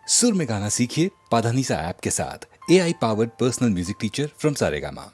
सुर में गाना सीखिए पाधानीसा ऐप के साथ। AI powered personal music teacher from Saregama.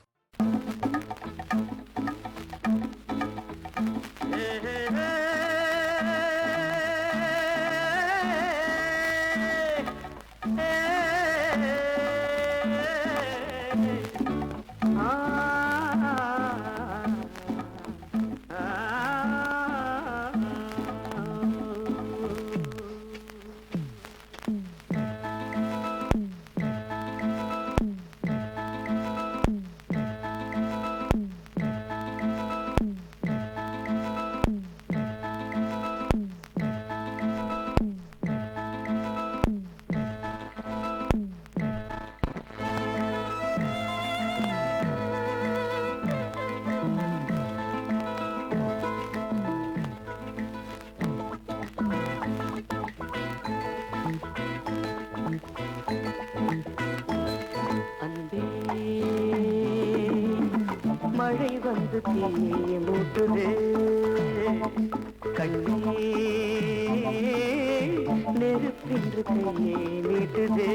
மழை வந்து தீயை மூட்டுது கண்ணே நெருப்பின்று கையை நீட்டுது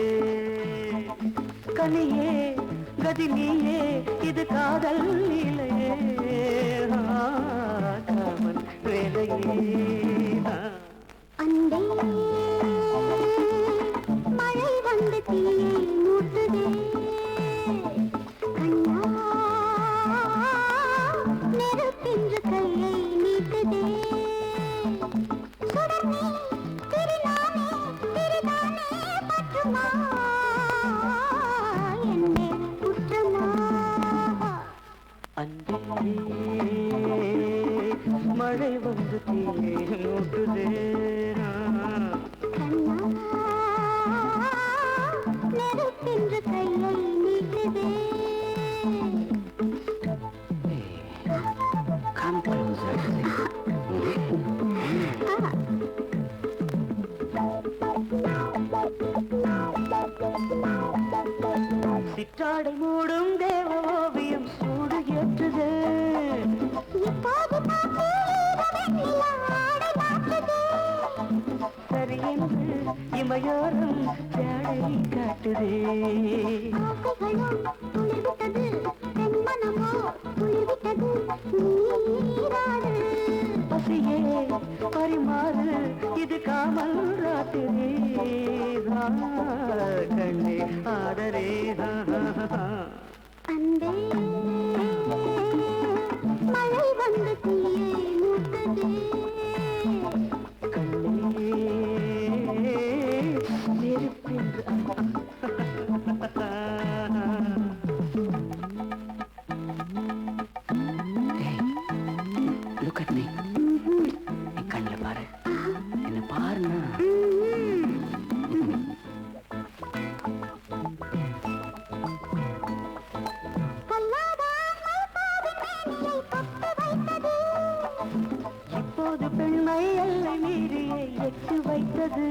கனியே கதி நீயே இது காதல் இல்லையே காமன் வேலையே அன்பே மழை வந்து தீயை மூட்டுது நெருப்பின்று கையை நீட்டுதே சுடர்நீ திரிநானே திரிதானே பற்றுமா என்னே குற்றமா அன்பே மழை வந்து தீயை மூட்டுதே நெருப்பின்று கையை நீட்டுதே Come closer. சிற்றாடை மூடும் தேவ ஓவியம் சூடு ஏற்றுது சரி என்று இமையோரம் ஜாடை காட்டுதே பசியே பரிமாறு இது காமல் ராத்திரே கண்ணே ஆடரே அன்பே மழை வந்து தீயை மூட்டுதே கண்ணே நெருப்பின்று Look at me. என் கண்ணில் பாரு என்ன பாருன்னா இப்போது பெண்மை எல்லை மீறியை எட்டு வைத்தது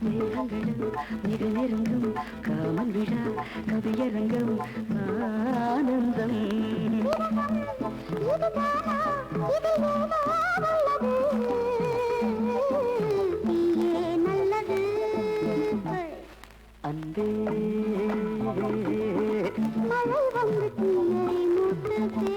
தேகங்களும் மிக நெருங்கும் காமன் விழா கவியரங்கம் ஆனந்தம் நல்லது அன்பே மழை வந்து தீயை மூட்டுதே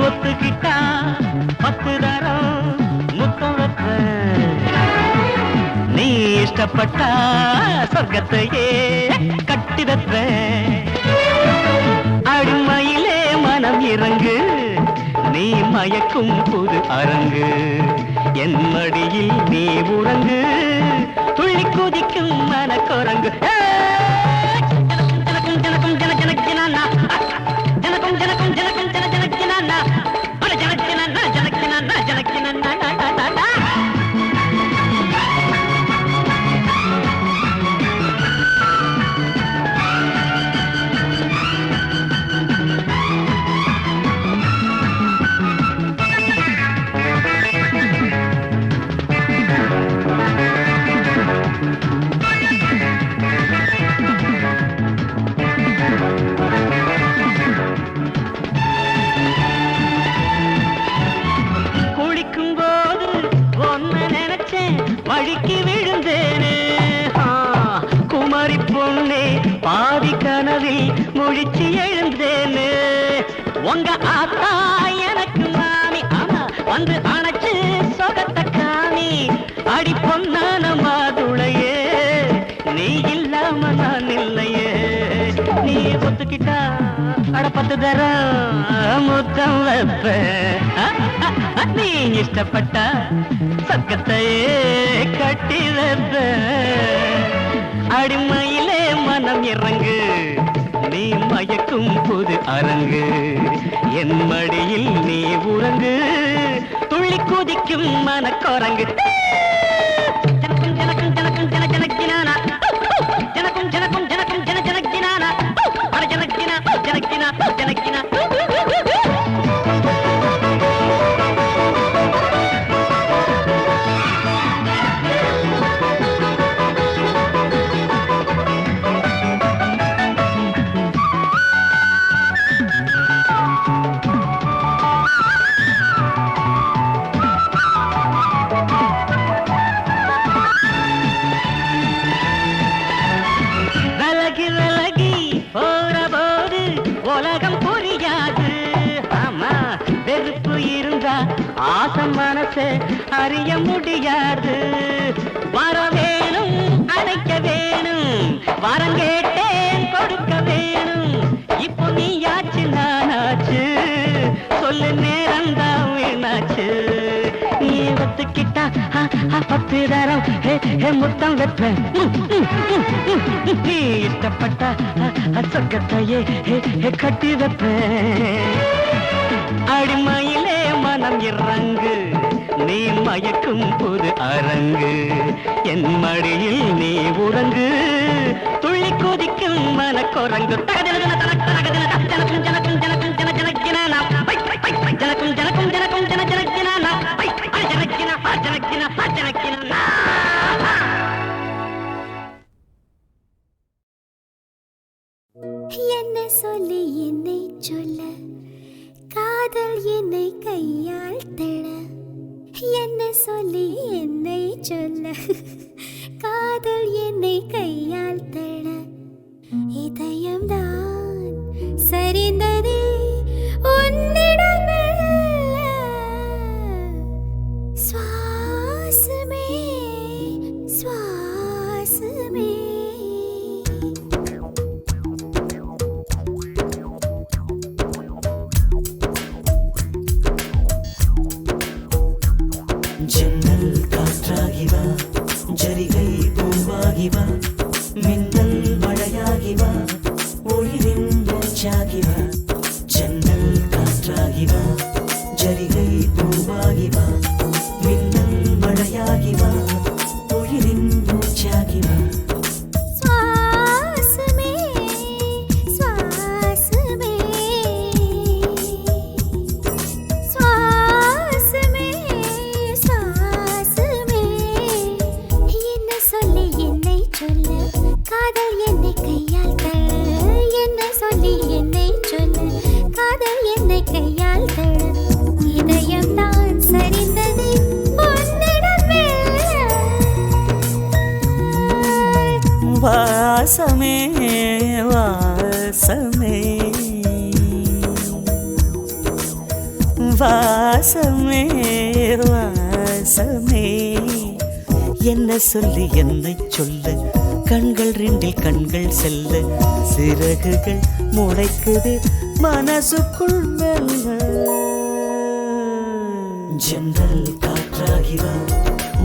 ஒத்துக்கிட்டா 10 தரம் முத்தம் வைப்பேன். நீ இஷ்டப்பட்டா சொர்க்கத்தையே கட்டி வைப்பேன். அடிமையிலே மனம் இறங்கு, நீ மயக்கும் புது அரங்கு. என் மடியில் நீ உறங்கு, துள்ளி குதிக்கும் மனக்குரங்கு ஜனக்கும் ஜனக்கும் ஜன ஜனக்கினா ஜனக்கும் ஜனக்கும் ஜனக்கும் ஜன ஜனக்கினா ஜனக்கினா ஜனக்கினா ஜனக்கினா வழிக்கு விழுந்தேனே குமரி பொண்ணே பாதி கனவில் முழிச்சு எழுந்தேனே உங்க ஆத்தா எனக்கு மாமி ஆமா வந்து அணைச்சு சொகத்த காமி அடி பொன்னான மாதுளையே நீ இல்லாம நான் இல்லையே நீ ஒத்துக்கிட்டா அடப்பத்து தர முத்தம் வைப்ப நீ இஷ்டப்பட்ட சொர்க்கத்தையே கட்டி வைப்ப அடிமையிலே மனம் இறங்கு நீ மயக்கும் புது அரங்கு என் மடியில் நீ உறங்கு துள்ளி குதிக்கும் மனக்குரங்கு ஜனக்கும் ஜனக்கும் ஜனக்கும் ஜன ஜனக்கினானா ஜனக்கும் ஜனக்கும் ஜனக்கும் ஜன ஜனக்கினானா அட ஜனக்கினா ஜனக்கினா ஜனக்கினா உலகம் புரியாது ஆமா வெறுப்பு இருந்தா ஆசம் மனசை அறிய முடியாது வர வேணும் அழைக்க வேணும் வரம் கேட்டேன் கொடுக்க வேணும் இப்போ நீயாச்சு நானாச்சு சொல்லு நேரம்தான் வீணாச்சு நீ ஒத்துக்கிட்டா பத்து தரம் முத்தம் வைப்பேன் நீ இஷ்டப்பட்ட சொர்க்கத்தையே கட்டி வைப்பேன் அடிமையிலே மனம் இறங்கு நீ மயக்கும் புது அரங்கு என் மடியில் நீ உறங்கு துள்ளி குதிக்கும் மனக்குரங்கு ஜனக்கும் ஜனக்கும் ஜனக்கும் ஜன ஜனக்கினா ஜனக்கும் ஜனக்கும் ஜனக்கும் ஜன ஜனக்கினா ஜனக்கினா ஜனக்கினா ஜனக்கினா என்ன சொல்லி என்னை சொல்ல காதல் என்னை கையால் தட என்ன சொல்லி என்னை சொல்ல காதல் என்னை கையால் தட இதயம்தான் சரிந்ததே உன்னிடமெல்ல சுவாசமே சுவாசமே ஜன்னல் காற்றாகிவா ஜரிகை பூவாகிவா மின்னல் மழையாகிவா ஒளிரின் மூச்சாகிவா ஜன்னல் காற்றாகிவா ஜரிகை பூவாகிவா மின்னல் மழையாகிவா ஒளிரின் மூச்சாகிவா சுவாசமே சுவாசமே சுவாசமே சுவாசமே என்ன சொல்லி என்னை சொல்ல காதல் என்னை கையால் தட என்ன சொல்லி என்னை சொல்ல காதல் என்னை கையால் தட இதயம் தான் சரிந்தது வாசமே வாசமே வாசமே வாசமே என்ன சொல்லி என்னை சொல்ல கண்கள் ரெண்டில் கண்கள் செல்ல சிறகுகள் முளைக்குது மனசுக்குள் மெல்ல ஜன்னல் காற்றாகிவா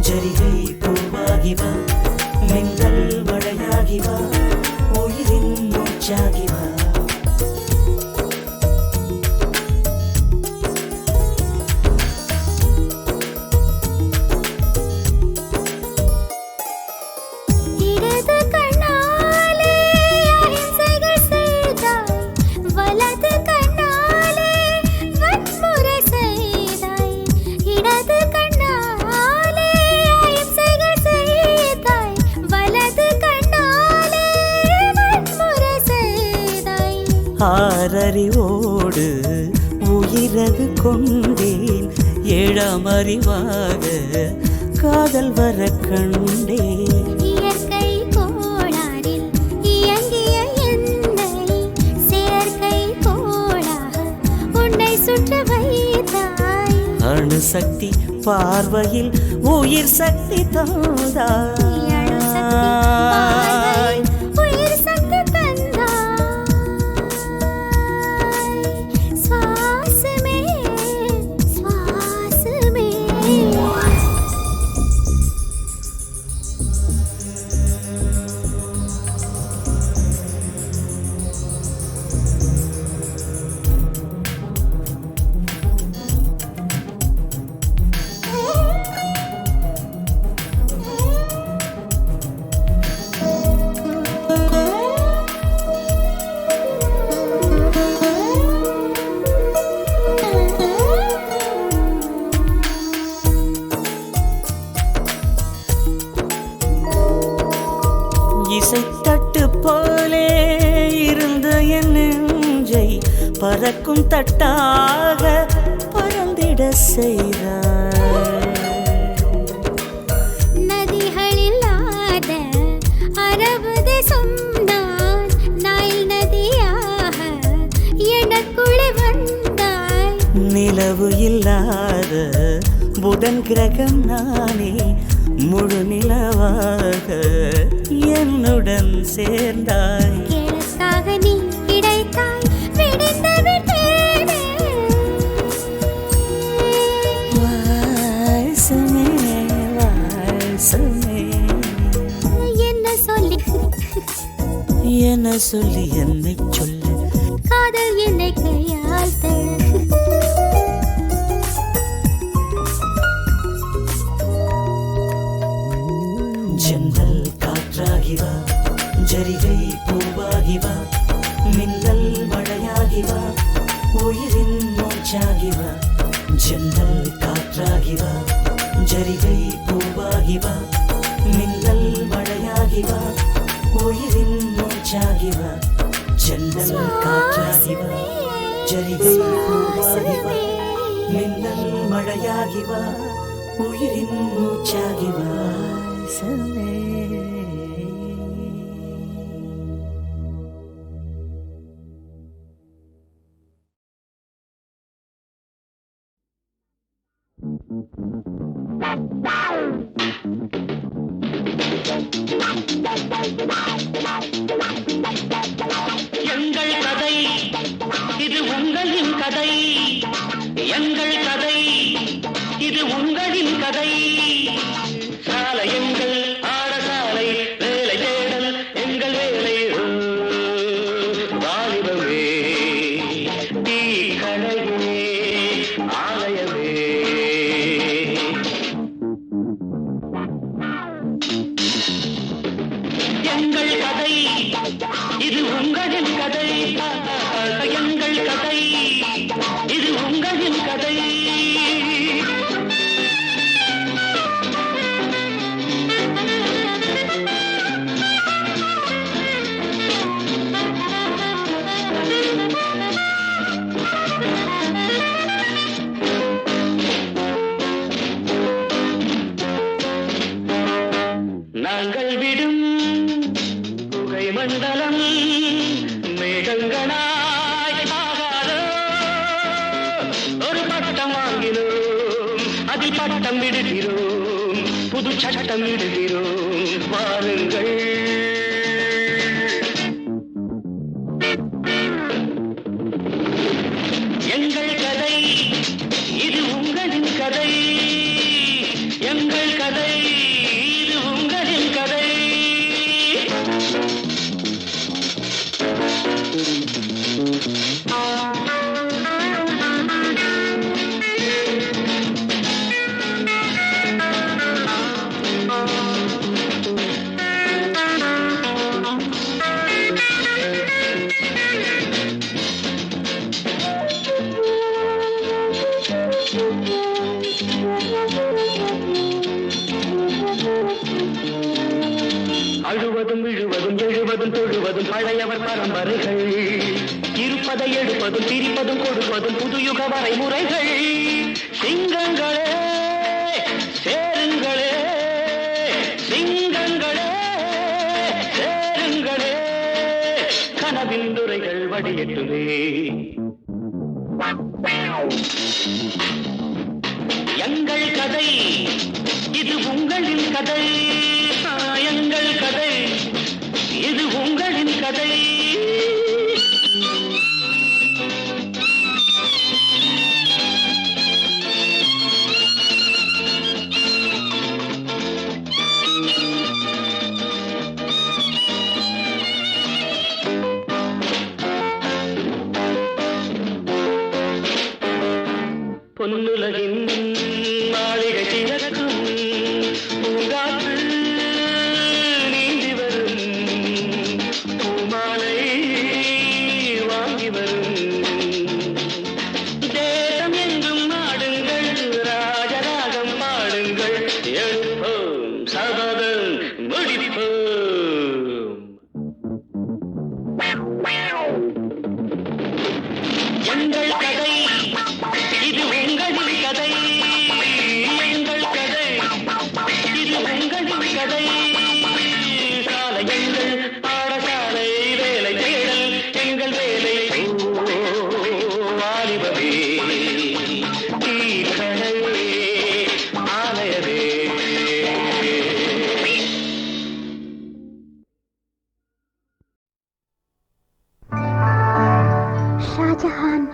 ஜரிகை பூவாகிவா மின்னல் மழையாகி வா உயிரின் மூச்சாகி வா இடது கண்ணாலே அகிம்சைகள் செய்தாய், வலது கண்ணாலே வன்முறை செய்தாய். இடது கண்ணாலே அகிம்சைகள் செய்தாய், வலது கண்ணாலே வன்முறை செய்தாய். ஆறறிவோடு உயிரது கொண்டேன் ஏழாம் அறிவாக காதல் வர கண்டேன் இயற்கை கோளாறில் இயங்கிய என்னை செயற்கை கோளாக உன்னை சுற்ற வைத்தாய். அணுசக்தி பார்வையில் உயிர் சக்தி தந்தாய் உயிர் சக்தி தந்தாய். சுவாசமே சுவாசமே இசைத்தட்டு போலே இருந்த என் நெஞ்சை பறக்கும் தட்டாக பறந்திட செய்தாய். நதிகளில்லாத அரபு தேசம் நான் நைல் நதியாக எனக்குள்ளே வந்தாய். நிலவு இல்லாத புதன் கிரகம் நானே முழு நிலவாக என்னுடன் சேர்ந்தாய். எனக்காக நீ கிடைத்தாய், விடிந்து விட்டேனே. வாசமே வாசமே என்ன சொல்லி என்னை சொல்லு காதல் என்னை கையால் தழு. ஜன்னல் காற்றாகி வா ஜரிகை பூவாகி வா மின்னல் மழையாகி வா உயிரின் மூச்சாகி வா. ஜன்னல் காற்றாகி வா ஜரிகை பூவாகி வா மின்னல் மழையாகி வா உயிரின் மூச்சாகி வா. ஜன்னல் காற்றாகி வா ஜரிகை பூவாகி வா மின்னல் மழையாகி வா உயிரின் மூச்சாகி வா. எங்கள் கதை இது உங்களின் கதை, எங்கள் கதை இது உங்களின் கதை. சாலை எங்கள் ஆடசாலை, வேலை தேடல் எங்கள் வேலை. வாலிபமே தீ கடையே ஆலயமே. எங்கள் கதை இது உங்களின் கதை, எங்கள் கதை இது உங்களின் கதை. நாங்கள் விடும் புகை மண்டலம் மேகங்களாய் ஆகாதோ. ஒரு பட்டம் வாங்கினோம், அதில் பட்டம் விடுகிறோம், புது சட்டம் விடுகிறோம். வாருங்கள் எங்கள் கதை இது உங்களின் கதை, எங்கள் கதை இது உங்களின் கதை. விழுவதும் எழுவதும் தொழுவதும் பழையவர் பரம்பரைகள் இருப்பதை எடுப்பதும் பிரிப்பதும் கொடுப்பதும் புதுயுக வரைமுறைகள் சிங்கங்களே சேருங்களே சிங்கங்களே சேருங்களே கனவின் துறைகள் வடியட்டுமே எங்கள் கதை இது உங்களின் கதை எங்கள் கதை இது உங்களின் கதை பொன்னுலகின் மாளிகை திறக்கும் பூங்காற்று நீந்தி வரும் பூமாலை வாங்கி வரும் தேசம் எங்கும் ஆடுங்கள் ராஜராகம் பாடுங்கள் எழுப்போம் சபதம் முடிப்போம் எங்கள் கதை இது உங்களின் கதை எங்கள் கதை இது உங்களின் கதை சாலையங்கள் பாடசாலை வேலை தேடல் எங்கள் வேலை வாலிபமே தீக்கடை ஆலயமே ஷாஜஹான்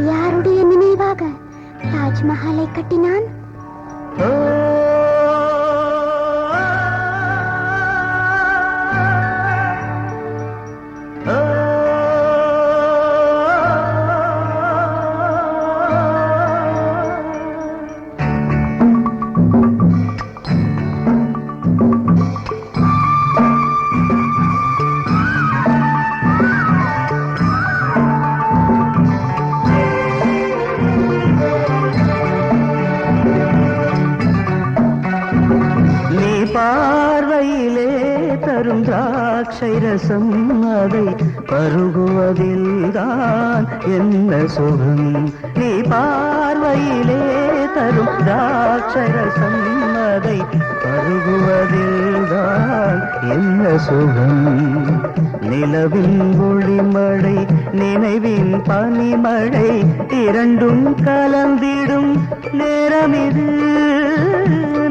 யாருடைய நினைவாக தாஜ்மஹாலை கட்டினான்? பார்வையிலே தரும் திராட்சை ரசம் அதை பருகுவதில்தான் என்ன சுகம் நீ பார்வையிலே தரும் திராட்சை ரசம் அதை பருகுவதில்தான் என்ன சுகம் நிலவின் ஒளிமழை நினைவின் பனிமழை இரண்டும் கலந்திடும் நேரமிது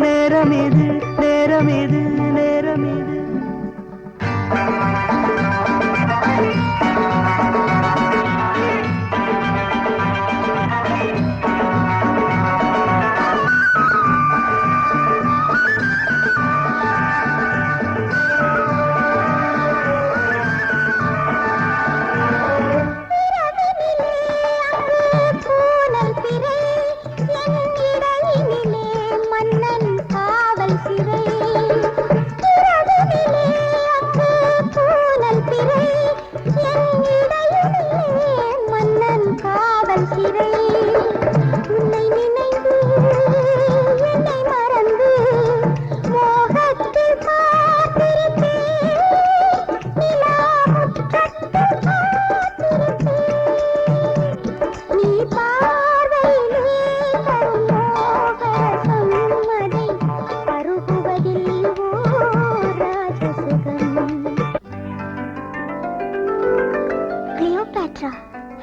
நேரமிது நேரமிது நேரமிது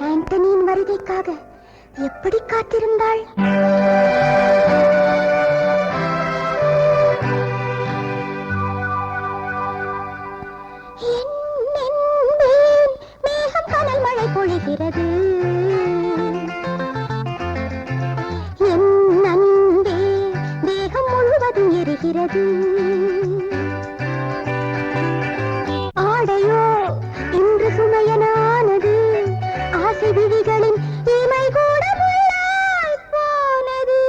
ஆண்டனியின் வருகைக்காக எப்படி காத்திருந்தாள்? மேகம் கனல் மழை பொழிகிறது என் அன்பே தேகம் முழுவதும் எரிகிறது ஆடையோ இன்று சுமையனானது ஆசை விழிகளின் இமை கூட முள்ளாய் போனது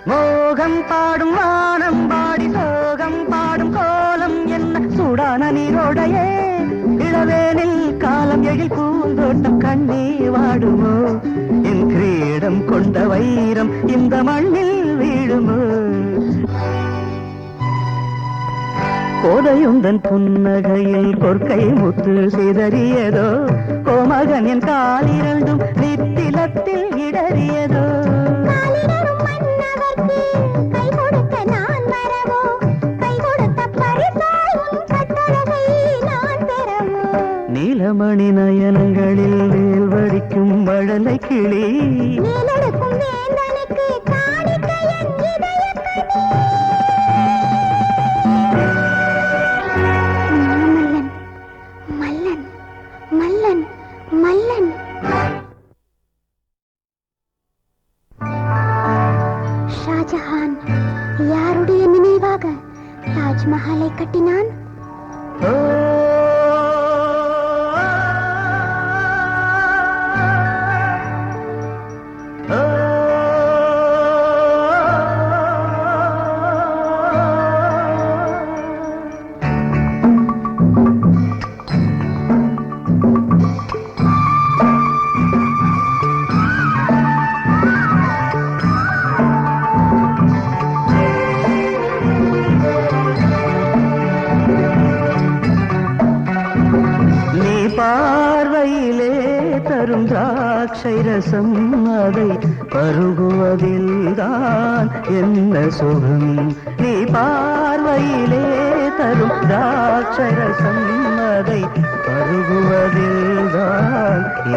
மோகம் பாடும் வானம் பாடி சோகம் பாடும் கோலம் என்ன சூடான நீரோடையே இளவேனில் காலம் எழில் பூந்தோட்டம் கண்ணீர் கொண்ட வைரம் இந்த மண்ணில் வீழுமோ? கோதையுந்தன் புன்னகையில் பொற்கை முத்து சிதறியதோ? கோமகன் என் காலிரண்டும் நித்திலத்தில் இடறியதோ? நீலமணி நயனங்களில் வேல் வடிக்கும் மழலை கிளி மல்லன் மல்லன் மல்லன் ஷாஜஹான் யாருடைய நினைவாக தாஜ்மஹாலை கட்டினான்? பார்வையிலே தரும் திராட்சை ரசம் அதை பருகுவதில்தான் என்ன சுகம்? நீ பார்வையிலே தரும் திராட்சை ரசம் அதை பருகுவதில்தான்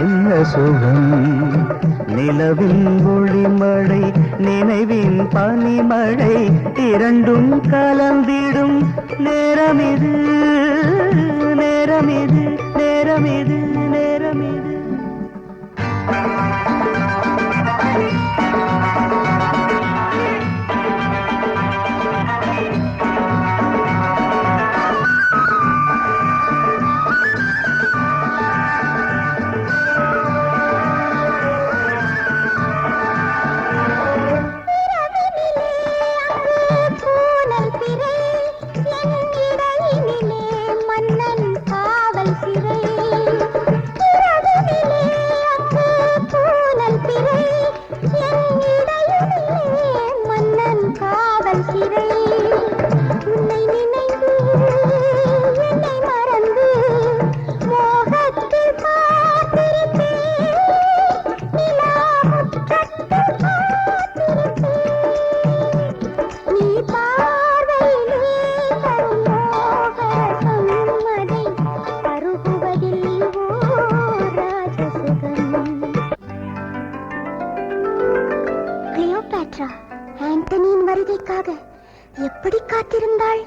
என்ன சுகம்? நிலவின் ஒளிமழை நினைவின் பனிமழை இரண்டும் கலந்திடும் நேரமிது நேரமிது நேரமிது நேரமிது. ஆண்டனியின் வருகைக்காக எப்படி காத்திருந்தாள்?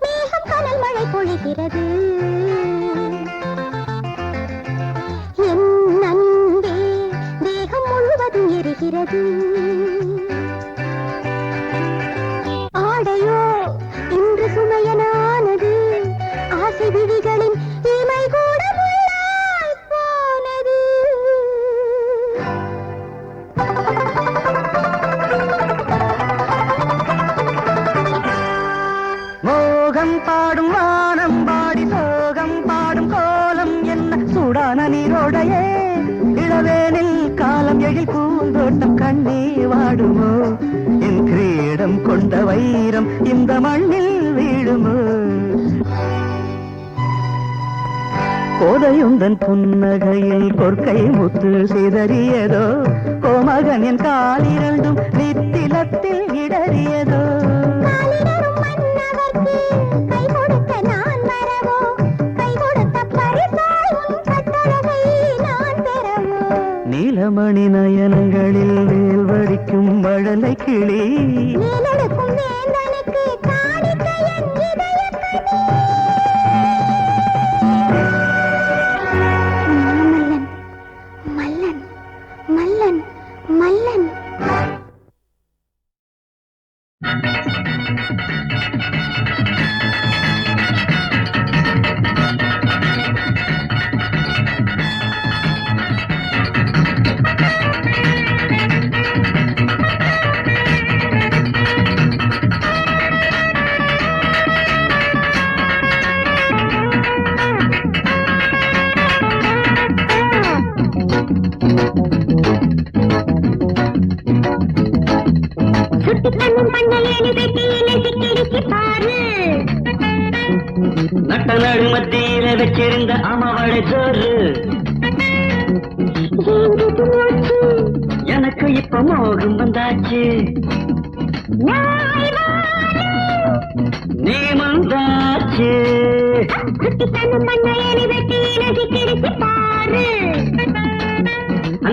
மேகம் கனல் மழை பொழிகிறது. என் அன்பே தேகம் முழுவதும் எரிகிறது. ஆடையோ இன்று சுமையனானது. ஆசை விழிகளின் இமை கூட முள்ளாய் போனது. மோகம் பாடும் வானம் பாடி சோகம் பாடும் கோலம் என்ன சூடான நீரோடையே இளவேனில் காலம் எழில் பூந்தோட்டம் கண்ணே வாடுமோ? என் கிரீடம் கொண்ட வைரம் இந்த மண்ணில் வீழுமோ? கோதையுந்தன் புன்னகையில் பொற்கை முத்து சிதறியதோ? கோமகன் என் காலிரண்டும் நித்திலத்தில் இடறியதோ? நீலமணி நயனங்களில் வேல் வடிக்கும் மழலை கிளி மல்லன் மல்லன் மல்லன். நட்ட நடு மத்தியில வச்சிருந்த அம்மாவோட சோறு எனக்கு இப்ப மோகம் வந்தாச்சு. நீ வந்தாச்சு.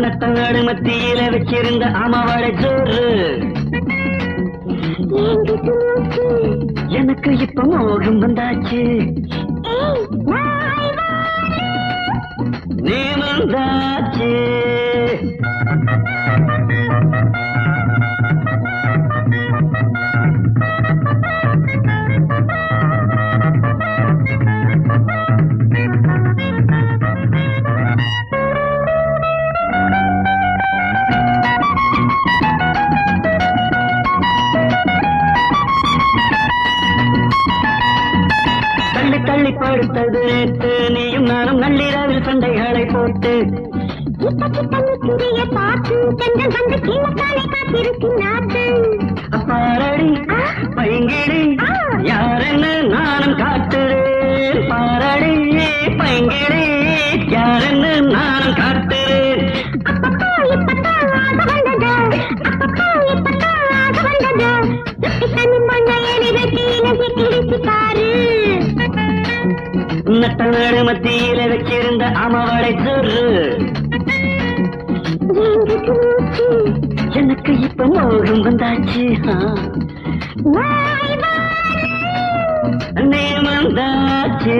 நட்ட நடு மத்தியில வச்சிருந்த அம்மாவோட சோறு எனக்கு இப்ப மோகம் வந்தாச்சு. நீ வந்தாச்சு. தள்ளி படுத்தது நேற்று நீயும் நானும் நள்ளிரவில் சண்டைகளை போட்டு பாரடி பைங்கிடி யாரென்னு நானும் காட்டுறேன். பாரடி பைங்கிடி யாரென்னு நானும் காட்டுறேன். நட்ட நாடு மத்தியில வச்சிருந்த அம்மாவளை சோறு எனக்கு இப்ப மோகம் வந்தாச்சு. நீ வந்தாச்சு.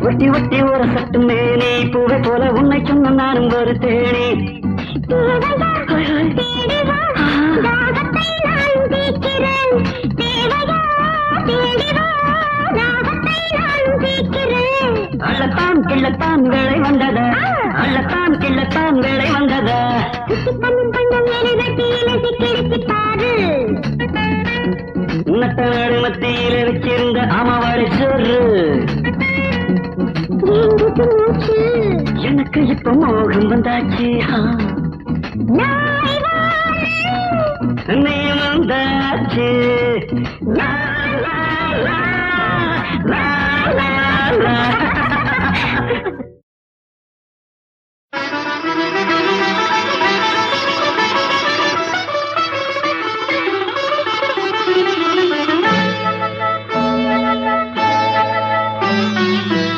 ஒட்டி ஒட்டி ஒரு சட்டு மேனி பூவை போல உன்னை சொன்ன நானும் ஒரு தேனி. அள்ளத்தான் கிள்ளத்தான் வேலை வந்ததா, அள்ளத்தான் கிள்ளத்தான் வேலை வந்ததா. நட்ட நாடு மத்தியில வச்சிருந்த அம்மாவாடை சோறு எனக்கு இப்ப மோகம் வந்தாச்சு. நீ வந்தாச்சு. லா, லா, லா, லா, லா, லா.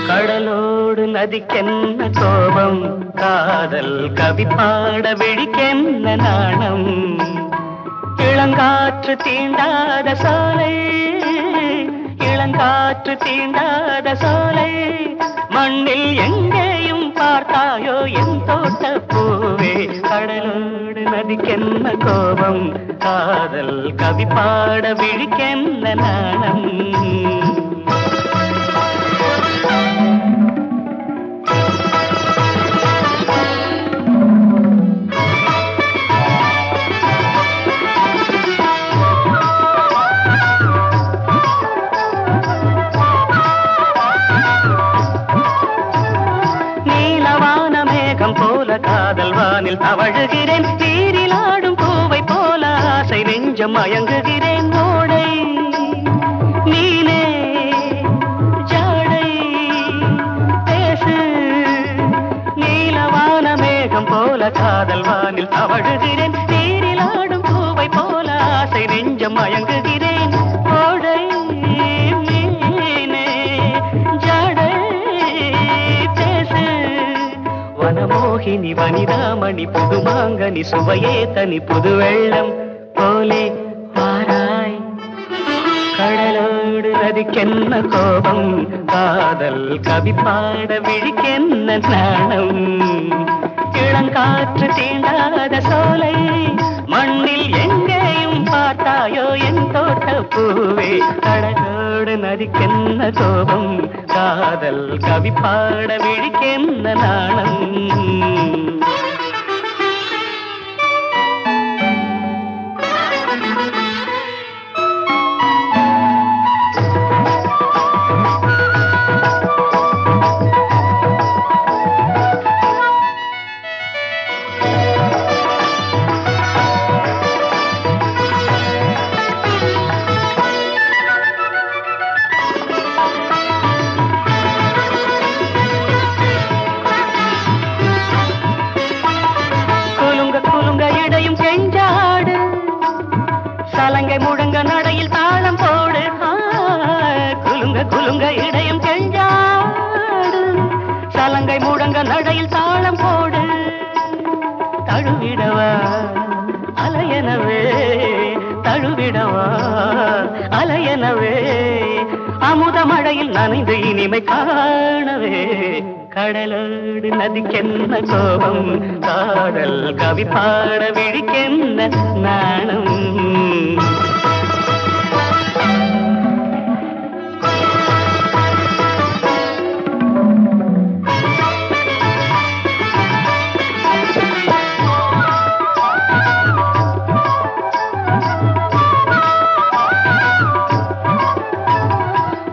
கடலோடு நதிக்கென்ன கோபம், காதல் கவி பாட விழிக்கென்ன நாணம். இளங்காற்று தீண்டாத சோலை, இளங்காற்று தீண்டாத சோலை. மண்ணில் எங்கேயும் பார்த்தாயோ என் தோட்ட பூவே. கடலோடு நதிக்கென்ன கோபம், காதல் கவி பாட விழிக்கென்ன நாணம். போல காதல் வானில் தவழுகிறேன், நீரில் ஆடும் பூவை போல ஆசை நெஞ்சம் மயங்குகிறேன். ஓடை நீனே ஜாடை பேசு, நீலவான மேகம் போல காதல் வானில் தவழுகிறேன், நீரில் ஆடும் பூவை போல ஆசை நெஞ்சம் மயங்குகிறேன். ஓடை நீனே ஜாடை பேசு, வனமோகினி வனிதாமணி புதுமாங்கனி சுவையே தனி புது வெள்ளம் போலே வாராய். கடலோடு நதிக்கென்ன கோபம், காதல் கவி பாட விழிக்கென்ன நாணம். இளங்காற்று தீண்டாத சோலை, மண்ணில் எங்கேயும் பார்த்தாயோ என் தோட்ட பூவே. கடலோடு கடலோடு நதிக்கென்ன கோபம், காதல் கவி பாட விழிக்கென்ன நாணம். சலங்கை முழங்க நடையில் தாளம் போடு, குலுங்க குலுங்க இடையும் கெஞ்சாடு. சலங்கை முழங்க நடையில் தாளம் போடு, தழுவிடவா அலையனவே, தழுவிடவா அலையனவே. அமுத மழையில் நனைந்து இனிமை காணவே, கடலோடு நதிக்கென்ன கோபம், காதல் கவி பாட விழிக்கென்ன நாணம்.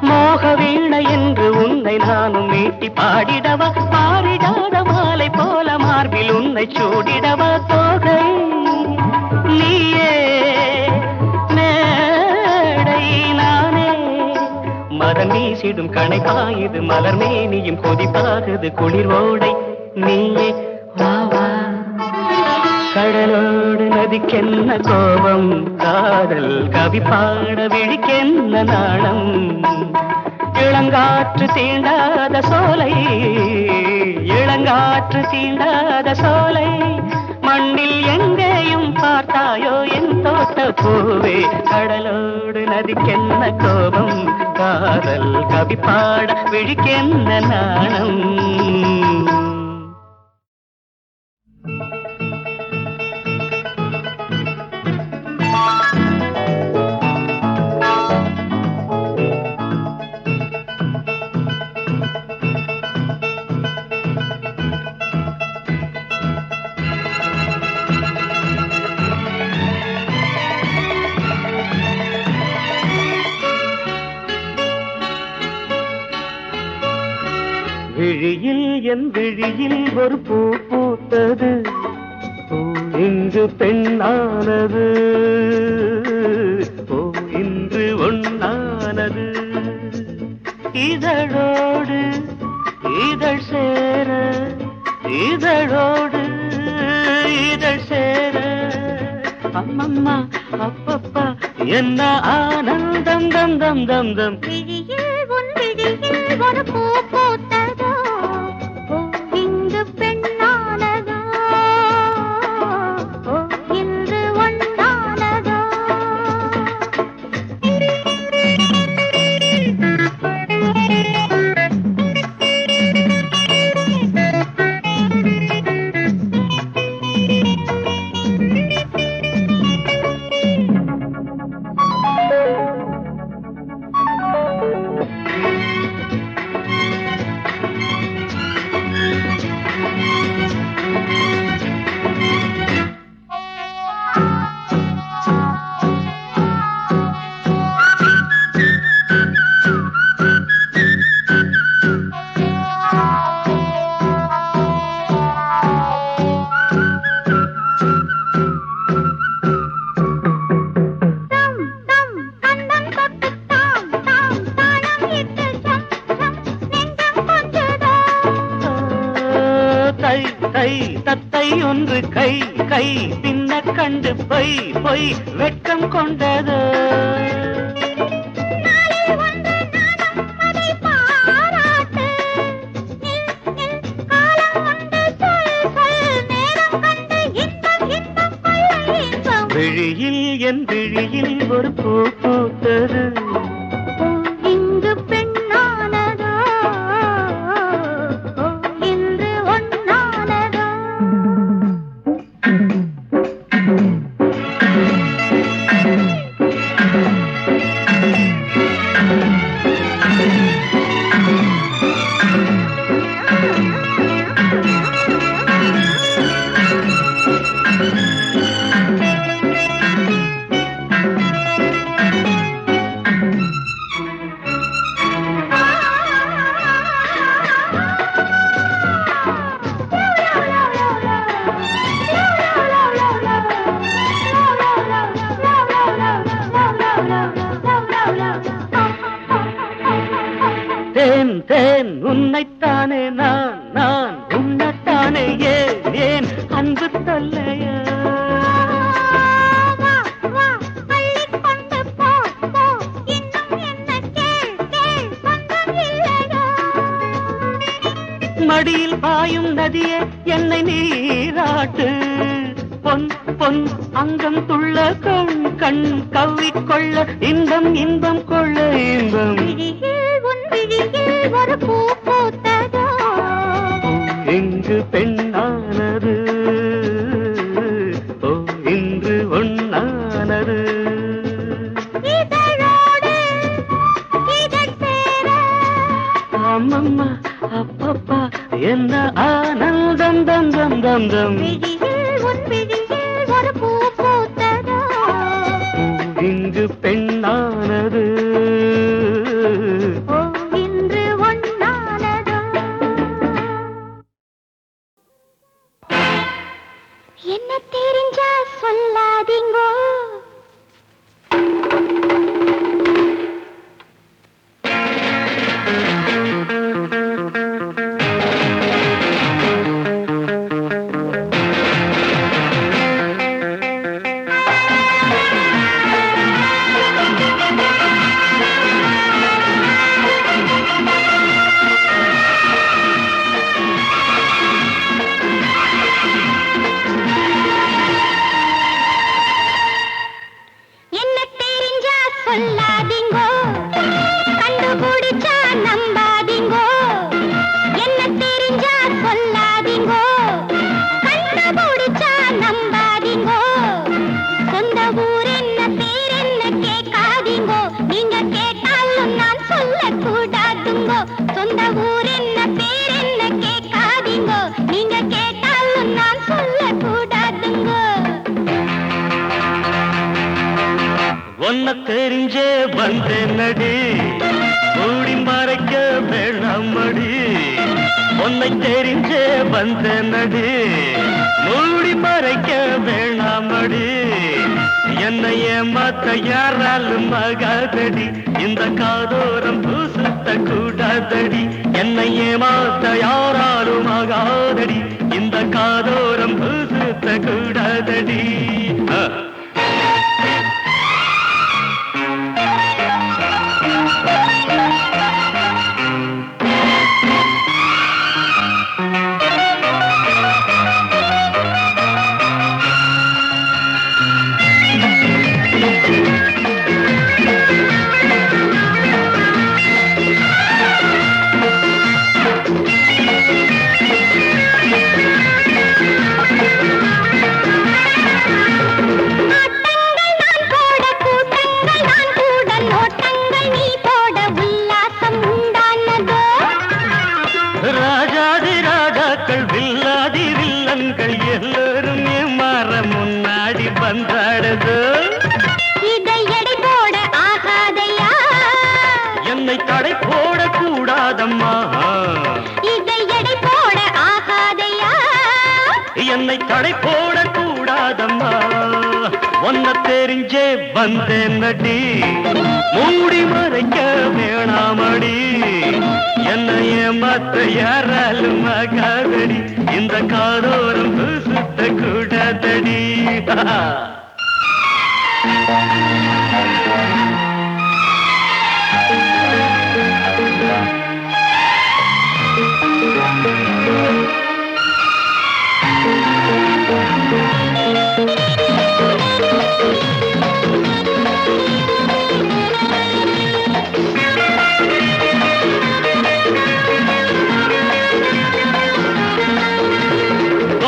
மோக வீணை என்று உன்னை நானும் மீட்டி பாடிடவா, பாரிடாத மாலை போல மார்பில் உன்னை சூடிடவா. தோகை நீயே மேடை நானே, மதம் வீசிடும் கணை பாயுது, மலர் மேனியும் கொதிப்பாகுது குளிர் ஓடை நீயே வா வா. கடலோடு நதிக்கென்ன கோபம், காதல் கவி பாட விழிக்கென்ன நாணம். இளங்காற்று தீண்டாத சோலை, இளங்காற்று தீண்டாத சோலை, மண்ணில் எங்கேயும் பார்த்தாயோ என் தோட்ட பூவே. கடலோடு நதிக்கென்ன கோபம், காதல் கவி பாட விழிக்கென்ன நாணம். விழியில் என் விழியில் ஒரு பூ பூத்தது, பூ இன்று பெண்ணானது, பூ இன்று ஒண்ணானது. இதழோடு இதழ் சேர, இதழோடு இதழ் சேர, அம்மம்மா அப்பப்பா என்ன ஆனந்தம் தம் தம் தம் தம். விழியில் உன் விழியில் ஒரு பூ பூத்ததோ, பூ இங்கு பெண்ணானதோ, பூ இன்று ஒன்றானதோ. தத்தை ஒன்று கை கை பின்ன கண்டு பொய் பொய் வெட்கம் கொண்டது. விழியில் என் விழியில் ஒரு பூ பூத்தது, இங்கு பெண்ணானதோ, இன்று ஒன்னானதோ. தேன் தேன் உன்னைத்தானே நான் உன்னைத்தானே ஏன் அன்பு தொல்லையா மடியில் பாயும் நதியே என்னை நீராட்டு பொன் பொன் அங்கம் துள்ள கண் கவ்விக்கொள்ள இன்பம் கொள்ள இன்பம் ஒரு பூ பூத்ததோ இங்கு பெண்ணானது ஓ இன்று ஒண்ணானது இதழோடு இதழ் சேர அம்மம்மா அப்பப்பா என்ன ஆனந்தம் தம் தம் தம் தம் உன் விழியில் ஒரு பூ பூத்ததோ இங்கு பெண்ணானது இன்று ஒண்ணானதோ என்ன தெரிஞ்சா சொல்லாதீங்கோ என்ன தெரிஞ்சா சொல்லாதீங்கோ கண்டுபிடிச்சா நம்பாதீங்கோ என்ன தெரிஞ்சா சொல்லாதீங்கோ கண்டுபிடிச்சா நம்பாதீங்கோ சொந்த ஊர் என்ன பேர் என்ன கேட்காதீங்கோ நீங்க கேட்டாலும் நான் சொல்லக்கூடாதுங்கோ சொந்த ஊர் என்ன பேர் என்ன கேட்காதீங்கோ நீங்க கேட்டாலும் நான் சொல்லக்கூடாதுங்கோ ஒன்ன தெரிஞ்சே வந்தேன் நடி மூடி மறைக்க வேணாமடி உன்னை தெரிஞ்சே வந்தேன் நடி மூடி மறைக்க வேணாமடி என்னை ஏமாத்த யாராலும் ஆகாதடி இந்த காதோரம் பூசுத்த கூடாதடி என்னை ஏமாத்த யாராலும் ஆகாதடி இந்த காதோரம் பூசுத்த கூடாதடி ராஜாதி ராஜாக்கள் வில்லாதி வில்லன்கள் எல்லாரும் ஏமாற முன்னாடி வந்தாடுது இதை எடை போட ஆகாதையா என்னை தடை போடக்கூடாதம்மா இதை எடை போட ஆகாதையா என்னை தடை போடக்கூடாதம்மா ஒன்ன தெரிஞ்சே வந்தேன் நடி மூடி மறைக்க வேணாமடி என்னை ஏமாத்த யாராலும் ஆகாதடி இந்த காதோரம் சுத்த கூடாதடி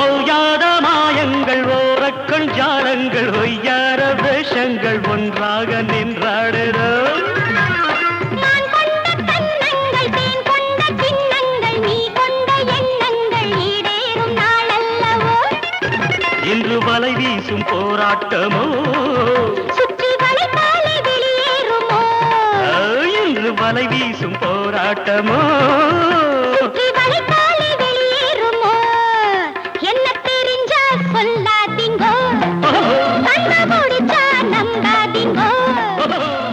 ஓயாத மாயங்கள் ஓரக்கண் ஜாலங்கள் ஒய்யார வேஷங்கள் ஒன்றாக நின்றாடு வலை வீசும் போராட்டமோ சுற்றி வளைத்தாலே வெளியேறுமோ இன்று வலை வீசும் போராட்டமோ சுற்றி வளைத்தாலே வெளியேறுமோ என்ன தெரிஞ்சா சொல்லாதீங்கோ கண்ண முடிச்சா நம்பாதீங்கோ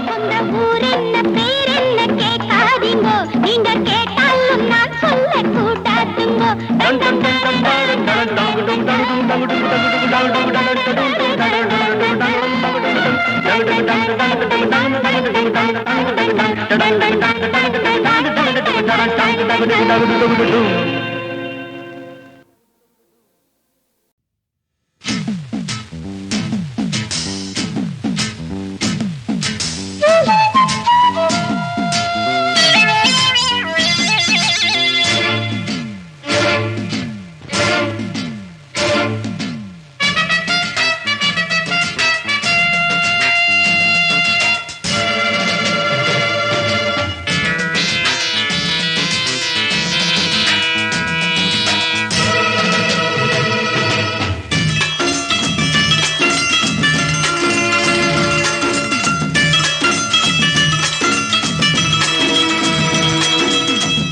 சொந்த ஊர் என்ன பேர் என்ன கேட்காதீங்கோ நீங்க கேட்டாலும் நான் சொல்ல கூடாதுங்கோ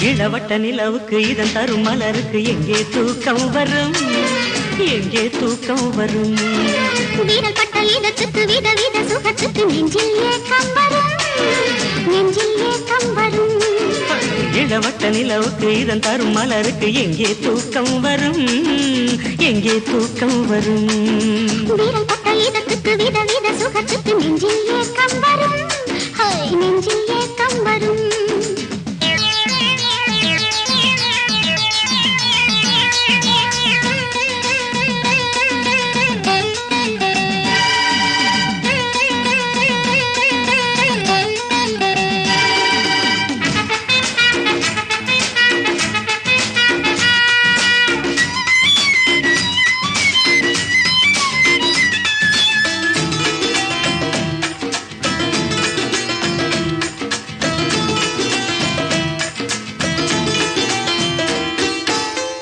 இளவட்ட நிலவுக்கு இதன் தரும் மலருக்கு எங்கே தூக்கம் வரும் எங்கே தூக்கம் வரும் வீரல் பட்ட இதத்துக்கு விதவித சுகத்துக்கு நெஞ்சில் ஏக்கம் வரும் நெஞ்சில் ஏக்கம் வரும் இளவட்ட நிலவுக்கு இதன் தரும் மலருக்கு எங்கே தூக்கம் வரும் எங்கே தூக்கம் வரும் வீரல் பட்ட இதத்துக்கு விதவித சுகத்துக்கு நெஞ்சில் ஏக்கம் வரும் நெஞ்சில் ஏக்கம் வரும்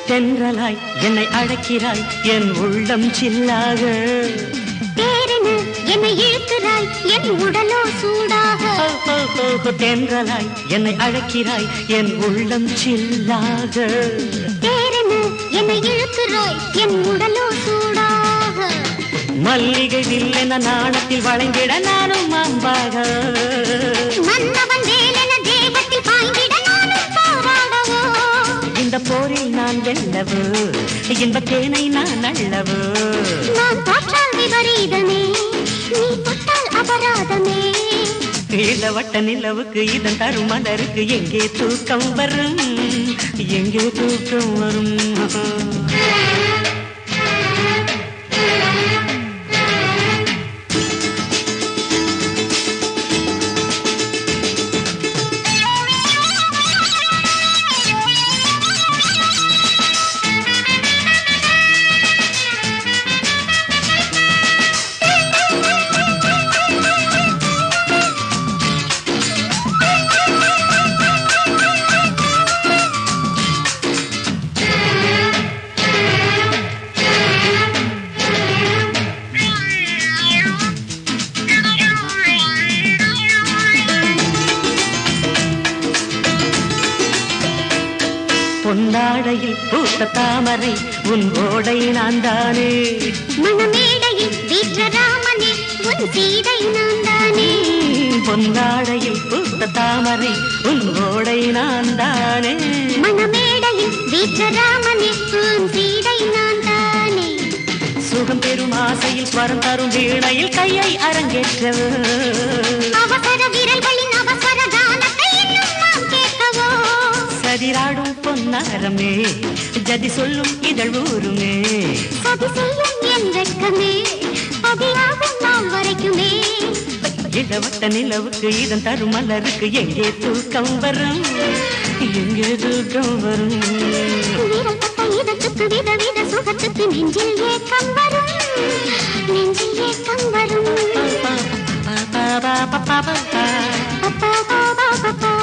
தென்றலாய் என்னை அழைக்கிறாய் என் உள்ளம் சில்லாக தேரென என்னை இழுக்கிறாய் என் உடலோ சூடாக தென்றலாய் என்னை அழைக்கிறாய் என் உள்ளம் சில்லாக தேரென என்னை இழுக்கிறாய் என் உடலோ சூடாக மல்லிகை வில்லென நாணத்தில் வளைந்திட நானும் மாம்பாக மன்னவன் வேலென தேகத்தில் பாய்ந்திட நானும் போராடவோ இந்த போரில் நான் வெல்லவோ இன்ப தேனை நான் அள்ளவோ நான் தோற்றால் விபரீதமே நீ தொட்டால் அபராதமே இளவட்ட நிலவுக்கு இதன் தரும் மலருக்கு எங்கே தூக்கம் வரும் எங்கே தூக்கம் வரும் பொன்னாடையில் பூத்த தாமரை உன் ஓடை நான் தானே மணமேடையில் வீற்ற ராமனே உன் சீதை நான் தானே பொன்னாடையில் பூத்த தாமரை உன் ஓடை நான் தானே மணமேடையில் வீற்ற ராமனே உன் சீதை நான் தானே சுகம் பெறும் ஆசையில் ஸ்வரம் தரும் வீணையில் கையை அரங்கேற்றவோ அவசர விரல்களின் அவசர கானத்தை இன்னும் நாம் கேட்கவோ சதிராடும் பொன்னாரமே ஜதி சொல்லும் இதழ் ஊருமே சதி செய்யும் என் வெட்கமே பதியாகும் நாம் வரைக்குமே இளவட்ட நிலவுக்கு இதன் தரும் மலருக்கு எங்கே தூக்கம் வரும் எங்கே தூக்கம் வரும் வீரல் பட்ட இதத்துக்கு விதவித சுகத்துக்கு நெஞ்சில் ஏக்கம் வரும் நெஞ்சில் ஏக்கம் வரும் பா பா பா பா பா பா பா. பப்பா பா பா பா பா